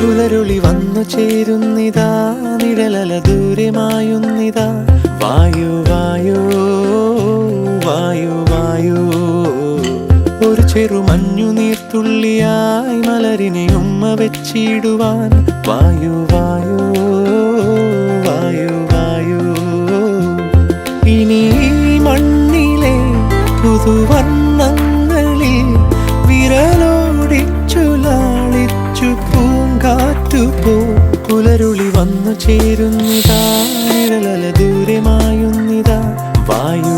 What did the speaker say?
പുലരുളി വന്നു ചേരുന്നിതാ, നിഴലല ദൂരെ മായുന്നിതാ. വായു വായു വായു വായു, ഒരു ചെറു മഞ്ഞു നീർത്തുള്ളിയായി മലരിനെ ഉമ്മ വെച്ചിടുവാൻ. വായു വായു വായു വായു, ഇനി മണ്ണിലെ പുതുവർണ്ണങ്ങളിൽ വിരലോടിച്ചു ലാളിച്ചു പൂങ്കാറ്റുപോ. പുലരുളി വന്നു ചേരുന്നിതാ, നിഴലല ദൂരെ മായുന്നിതാ. വായു